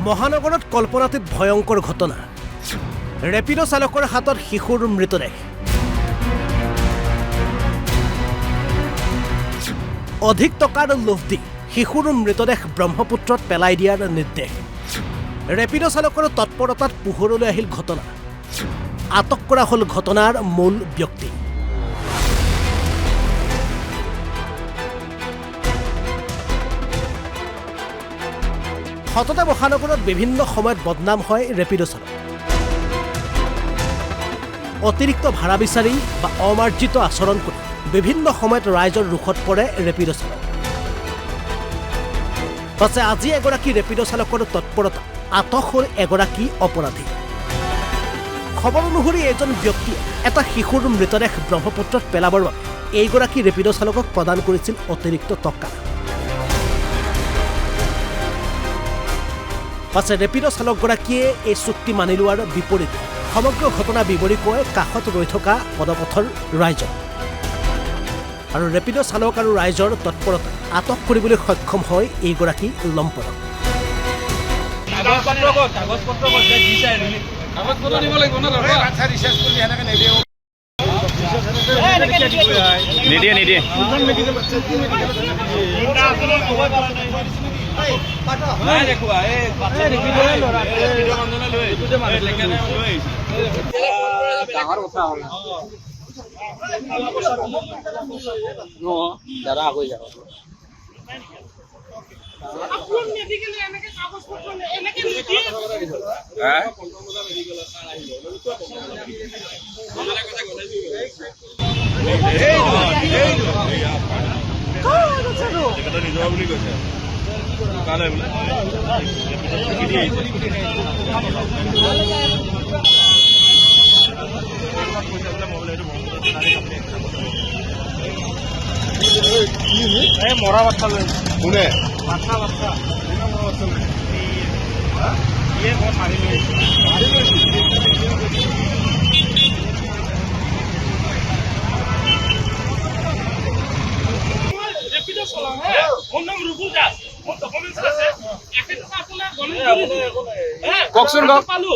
মহানগৰত কল্পনাতীত ভয়ংকৰ ঘটনা ৰেপিডো চালকৰ হাতত শিশুৰ মৃতদেহ অধিক টকাৰ লোভ দি শিশুৰ মৃতদেহ ব্ৰহ্মপুত্ৰত পেলাই দিয়াৰ নিৰ্দেশ ৰেপিডো চালকৰ তৎপৰতাত পোহৰলৈ আহিল ঘটনা আটক কৰা হল ঘটনাৰ মূল ব্যক্তি সততে মহানগৰত বিভিন্ন সময়ত বদনাম হয় ৰেপিডো চালক অতিৰিক্ত ভাড়া বিচাৰি বা অমাৰ্জিত আচৰণ কৰি বিভিন্ন সময়ত ৰাইজৰ ৰুখত পৰে ৰেপিডো চালক পাছে আজি এগৰাকী ৰেপিডো চালকৰ তৎপৰতা আটক হ'ল এগৰাকী অপৰাধী খবৰ অনুসৰি এজন ব্যক্তিয়ে এটা শিশুৰ মৃতদেহ ব্ৰহ্মপুত্ৰত পেলাবৰ বাবে এইগৰাকী ৰেপিডো চালকক প্ৰদান কৰিছিল অতিৰিক্ত টকা পাছে ৰেপিডো চালকগৰাকীয়ে এই চুক্তি মানি লোৱাৰ বিপৰীতে সমগ্ৰ ঘটনা বিৱৰি কৈ কাষত ৰৈ থকা পদপথৰ ৰাইজক আৰু ৰেপিডো চালক আৰু ৰাইজৰ তৎপৰতা আটক কৰিবলৈ সক্ষম হয় এইগৰাকী লম্পটক দাদা হৈ যাব মৰা বাচ্চা লৈ কোনে বাচ্চা মাৰি ৰেপিডো চলাওঁ মোৰ নাম ৰুবুল দাস মোৰ ডকুমেণ্টছ আছে কওকচোন পালো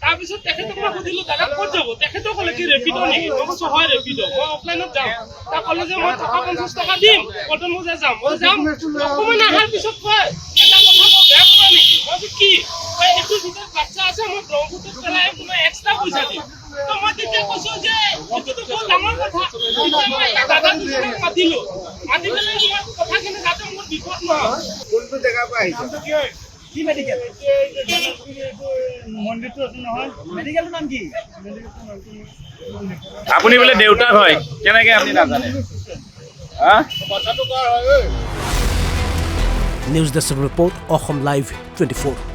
তাৰপিছত তেখেতক মই সুধিলো দাদা ক'ত যাব তেখেতে ক'লে কি ৰেপিডো নেকি মই কৈছো হয় ৰেপিডো মই অফলাইনত যাম তাক ক'লে যে মই টকা 50 টকা দিম কটন বজাৰ যাম মই যাম অকণমান অহাৰ পিছত কয় এটা কথা মই বেয়া কৰা নেকি মই কি এইটো ভিতৰত বাচ্চা আছে মই ব্ৰহ্মপুত্ৰত পেলাই কোনো এক্সট্ৰা পইচা দিম তো মই তেতিয়া কৈছো যে এইটোতো বহুত ডাঙৰ কথা তেতিয়া মই দাদা দুজনক মাতিলো মাতি পেলাই মই কথাখিনি যাতে মোৰ বিপদ নহয় কোনটো জেগাৰ পৰা আহিছে কি মেডিকেল মন্দিৰটো আছে নহয় মেডিকেলটোৰ নাম কি আপুনি বোলে দেউতাক হয় কেনেকে আপুনি নাজানে news desk report Assam live 24